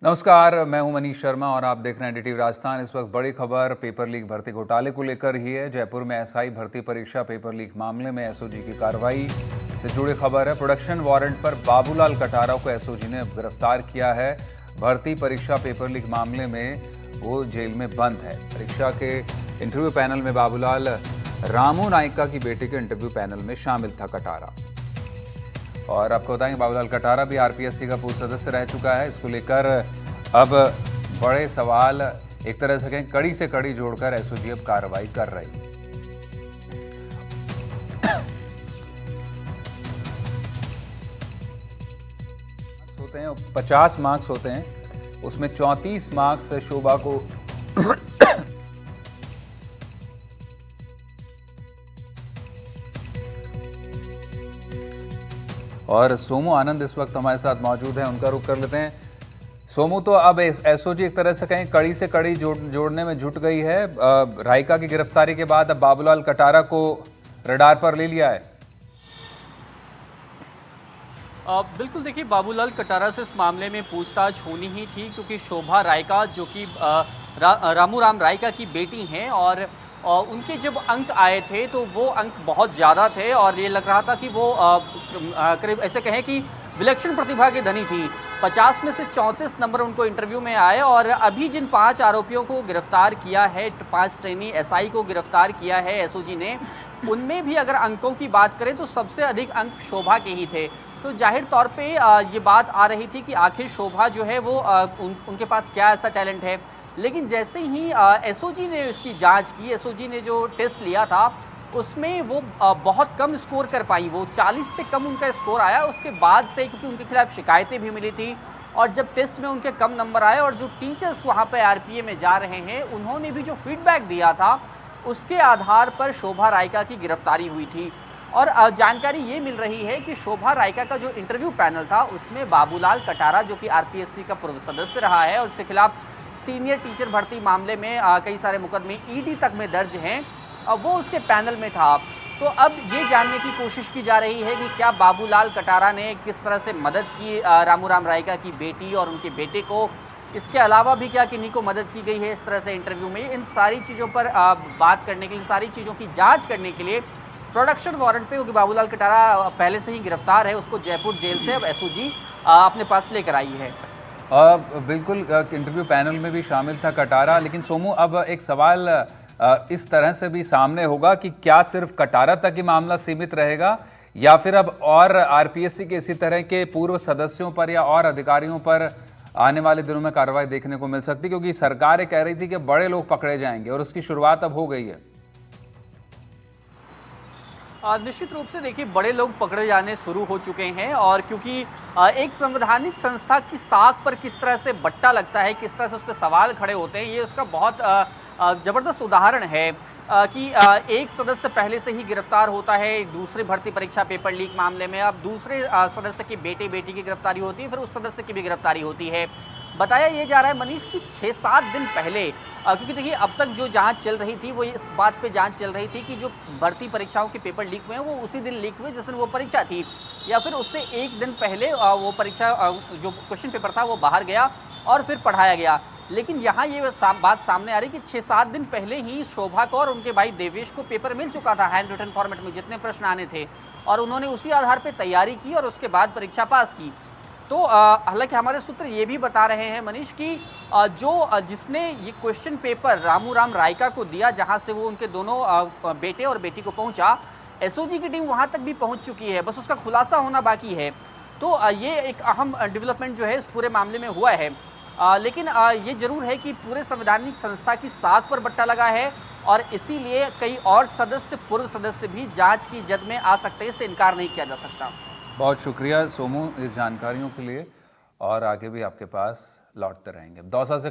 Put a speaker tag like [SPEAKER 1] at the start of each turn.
[SPEAKER 1] नमस्कार, मैं हूं मनीष शर्मा और आप देख रहे हैं एनडीटीवी राजस्थान। इस वक्त बड़ी खबर पेपर लीक भर्ती घोटाले को लेकर ही है। जयपुर में एसआई भर्ती परीक्षा पेपर लीक मामले में एसओजी की कार्रवाई से जुड़ी खबर है। प्रोडक्शन वारंट पर बाबूलाल कटारा को एसओजी ने गिरफ्तार किया है। भर्ती परीक्षा पेपर लीक मामले में वो जेल में बंद है। परीक्षा के इंटरव्यू पैनल में बाबूलाल रामू नायका की बेटी के इंटरव्यू पैनल में शामिल था कटारा। और आपको बताएंगे बाबूलाल कटारा भी आरपीएससी का पूर्व सदस्य रह चुका है। इसको लेकर अब बड़े सवाल एक तरह से कहें कड़ी से कड़ी जोड़कर एसओजी अब कार्रवाई कर रही है। होते हैं 50 मार्क्स होते हैं, उसमें 34 मार्क्स शोभा को और सोमू आनंद इस वक्त हमारे साथ मौजूद हैं, उनका रुख कर लेते हैं। सोमू, तो अब एसओजी एक तरह से कहीं कड़ी से कड़ी जोड़ने में जुट गई है। रायका की गिरफ्तारी के बाद अब बाबूलाल कटारा को रडार पर ले लिया है।
[SPEAKER 2] बिल्कुल, देखिए बाबूलाल कटारा से इस मामले में पूछताछ होनी ही थी, क्योंकि शोभा रायका जो कि रामू राम रायका की बेटी हैं और उनके जब अंक आए थे तो वो अंक बहुत ज़्यादा थे और ये लग रहा था कि वो करीब ऐसे कहें कि विलक्षण प्रतिभा के धनी थी। 50 में से 34 नंबर उनको इंटरव्यू में आए और अभी जिन 5 आरोपियों को गिरफ्तार किया है, 5 ट्रेनी एसआई को गिरफ्तार किया है एसओजी ने, उनमें भी अगर अंकों की बात करें तो सबसे अधिक अंक शोभा के ही थे। तो जाहिर तौर पे ये बात आ रही थी कि आखिर शोभा जो है वो उनके पास क्या ऐसा टैलेंट है। लेकिन जैसे ही एसओजी ने इसकी जांच की, एसओजी ने जो टेस्ट लिया था उसमें वो बहुत कम स्कोर कर पाई। वो 40 से कम उनका स्कोर आया। उसके बाद से क्योंकि उनके खिलाफ शिकायतें भी मिली थी और जब टेस्ट में उनके कम नंबर आए और जो टीचर्स वहाँ पे आरपीए में जा रहे हैं उन्होंने भी जो फीडबैक दिया था उसके आधार पर शोभा रायका की गिरफ्तारी हुई थी। और जानकारी ये मिल रही है कि शोभा रायका का जो इंटरव्यू पैनल था उसमें बाबूलाल कटारा जो कि आरपीएससी का पूर्व सदस्य रहा है और उसके खिलाफ सीनियर टीचर भर्ती मामले में कई सारे मुकदमे ईडी तक में दर्ज हैं, वो उसके पैनल में था। तो अब ये जानने की कोशिश की जा रही है कि क्या बाबूलाल कटारा ने किस तरह से मदद की रामू राम रायका की बेटी और उनके बेटे को। इसके अलावा भी क्या किन्हीं को मदद की गई है इस तरह से इंटरव्यू में। इन सारी चीज़ों पर बात करने के लिए, सारी चीज़ों की जाँच करने के लिए प्रोडक्शन वारंट पे, क्योंकि बाबूलाल कटारा पहले से ही गिरफ्तार है, उसको जयपुर जेल से अब एसओजी अपने पास लेकर आई है।
[SPEAKER 1] बिल्कुल, इंटरव्यू पैनल में भी शामिल था कटारा। लेकिन सोमू, अब एक सवाल इस तरह से भी सामने होगा कि क्या सिर्फ कटारा तक ही मामला सीमित रहेगा या फिर अब और आरपीएससी के इसी तरह के पूर्व सदस्यों पर या और अधिकारियों पर आने वाले दिनों में कार्रवाई देखने को मिल सकती, क्योंकि सरकार कह रही थी कि बड़े लोग पकड़े जाएंगे और उसकी शुरुआत अब हो गई है।
[SPEAKER 2] निश्चित रूप से देखिए बड़े लोग पकड़े जाने शुरू हो चुके हैं और क्योंकि एक संवैधानिक संस्था की साख पर किस तरह से बट्टा लगता है, किस तरह से उस पर सवाल खड़े होते हैं, ये उसका बहुत ज़बरदस्त उदाहरण है कि एक सदस्य पहले से ही गिरफ्तार होता है दूसरे भर्ती परीक्षा पेपर लीक मामले में। अब दूसरे सदस्य के बेटी की गिरफ्तारी होती है, फिर उस सदस्य की भी गिरफ्तारी होती है। बताया ये जा रहा है मनीष कि 6-7 दिन पहले, क्योंकि देखिए अब तक जो जांच चल रही थी वो इस बात पे जांच चल रही थी कि जो भर्ती परीक्षाओं के पेपर लीक हुए हैं वो उसी दिन लीक हुए जिस दिन वो परीक्षा थी, या फिर उससे एक दिन पहले वो परीक्षा जो क्वेश्चन पेपर था वो बाहर गया और फिर पढ़ाया गया। लेकिन यहाँ ये बात सामने आ रही कि 6-7 दिन पहले ही शोभा को और उनके भाई देवेश को पेपर मिल चुका था हैंड रिटन फॉर्मेट में, जितने प्रश्न आने थे, और उन्होंने उसी आधार पर तैयारी की और उसके बाद परीक्षा पास की। तो हालांकि हमारे सूत्र ये भी बता रहे हैं मनीष कि जिसने ये क्वेश्चन पेपर रामू राम रायका को दिया, जहां से वो उनके दोनों बेटे और बेटी को पहुंचा, एसओजी की टीम वहां तक भी पहुंच चुकी है, बस उसका खुलासा होना बाकी है। तो ये एक अहम डेवलपमेंट जो है इस पूरे मामले में हुआ है। लेकिन ये जरूर है कि पूरे संवैधानिक संस्था की साख पर बट्टा लगा है और इसीलिए कई और सदस्य, पूर्व सदस्य भी जाँच की जद में आ सकते हैं, इससे इनकार नहीं किया जा सकता।
[SPEAKER 1] बहुत शुक्रिया सोमू इस जानकारियों के लिए, और आगे भी आपके पास लौटते रहेंगे। दौसा से